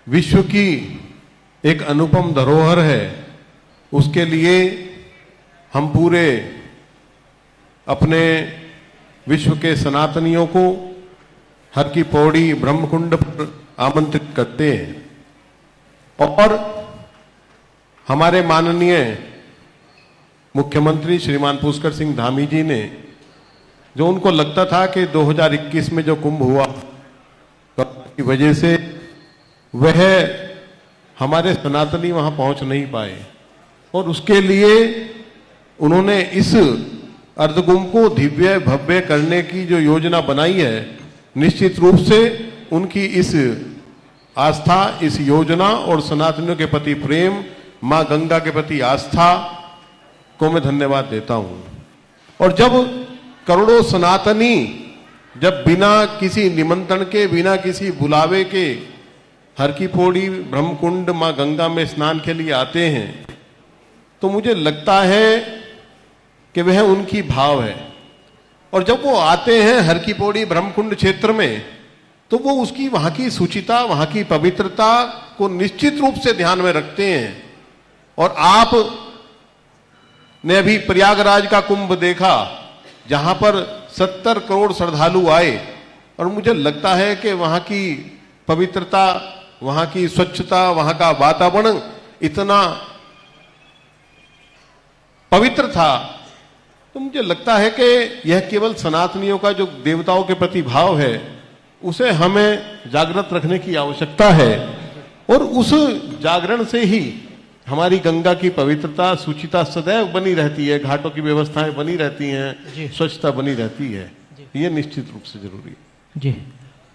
विश्व की एक अनुपम धरोहर है, उसके लिए हम पूरे अपने विश्व के सनातनियों को हर की पौड़ी ब्रह्मकुंड पर आमंत्रित करते हैं। और हमारे माननीय मुख्यमंत्री श्रीमान पुष्कर सिंह धामी जी ने, जो उनको लगता था कि 2021 में जो कुंभ हुआ की वजह से वह हमारे सनातनी वहां पहुंच नहीं पाए, और उसके लिए उन्होंने इस अर्धकुंभ को दिव्य भव्य करने की जो योजना बनाई है, निश्चित रूप से उनकी इस आस्था, इस योजना और सनातनियों के प्रति प्रेम, मां गंगा के प्रति आस्था को मैं धन्यवाद देता हूं। और जब करोड़ों सनातनी जब बिना किसी निमंत्रण के, बिना किसी बुलावे के हर की पौड़ी ब्रह्मकुंड मां गंगा में स्नान के लिए आते हैं, तो मुझे लगता है कि वह उनकी भाव है। और जब वो आते हैं हर की पौड़ी ब्रह्मकुंड क्षेत्र में, तो वो उसकी वहां की शुचिता, वहां की पवित्रता को निश्चित रूप से ध्यान में रखते हैं। और आप ने अभी प्रयागराज का कुंभ देखा, जहां पर 70 करोड़ श्रद्धालु आए, और मुझे लगता है कि वहां की पवित्रता, वहां की स्वच्छता, वहां का वातावरण इतना पवित्र था, तो मुझे लगता है कि यह केवल सनातनियों का जो देवताओं के प्रति भाव है, उसे हमें जागृत रखने की आवश्यकता है। और उस जागरण से ही हमारी गंगा की पवित्रता, शुचिता सदैव बनी रहती है, घाटों की व्यवस्थाएं बनी रहती हैं, स्वच्छता बनी रहती है। ये निश्चित रूप से जरूरी है जी।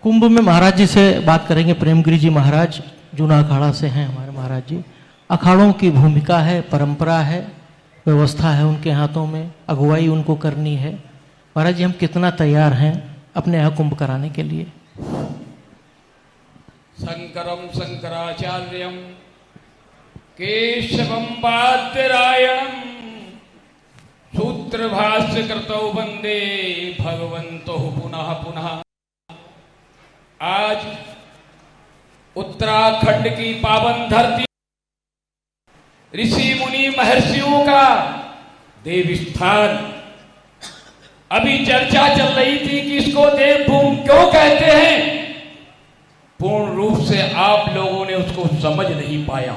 कुंभ में महाराज जी से बात करेंगे। प्रेमगिरी जी महाराज जूना अखाड़ा से हैं हमारे महाराज जी। अखाड़ों की भूमिका है, परंपरा है, व्यवस्था है उनके हाथों में, अगुवाई उनको करनी है। महाराज जी, हम कितना तैयार हैं अपने यहाँ कुंभ कराने के लिए? शंकरम शंकराचार्यम केशवम बादरायणम सूत्र भाष्य कृतौ वंदे भगवंतो पुनः पुनः। आज उत्तराखंड की पावन धरती, ऋषि मुनि महर्षियों का देव स्थान, अभी चर्चा चल रही थी कि इसको देवभूमि क्यों कहते हैं। पूर्ण रूप से आप लोगों ने उसको समझ नहीं पाया।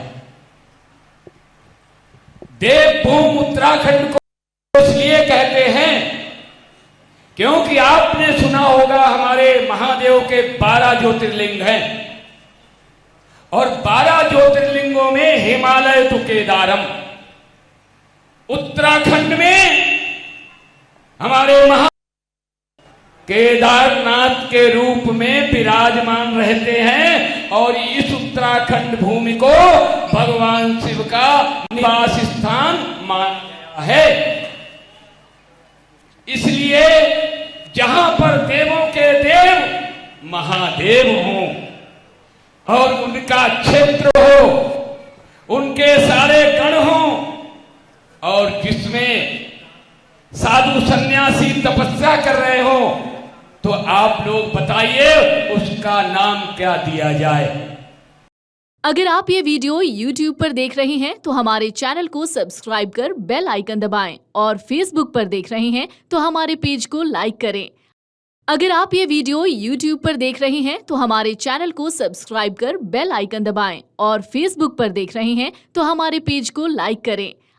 देवभूमि उत्तराखंड को इसलिए कहते हैं क्योंकि आपने सुना होगा हमारे महादेव के 12 ज्योतिर्लिंग हैं, और 12 ज्योतिर्लिंगों में हिमालय तो केदारम, उत्तराखंड में हमारे महा केदारनाथ के रूप में विराजमान रहते हैं। और इस उत्तराखंड भूमि को भगवान शिव का निवास स्थान माना गया है। इसलिए जहां पर देवों के देव महादेव हों और उनका क्षेत्र हो, उनके सारे गण हों, और जिसमें साधु सन्यासी तपस्या कर रहे हो, तो आप लोग बताइए उसका नाम क्या दिया जाए। अगर आप ये वीडियो YouTube पर देख रहे हैं तो हमारे चैनल को सब्सक्राइब कर बेल आइकन दबाएं, और Facebook पर देख रहे हैं तो हमारे पेज को लाइक करें। अगर आप ये वीडियो YouTube पर देख रहे हैं तो हमारे चैनल को सब्सक्राइब कर बेल आइकन दबाएं, और Facebook पर देख रहे हैं तो हमारे पेज को लाइक करें।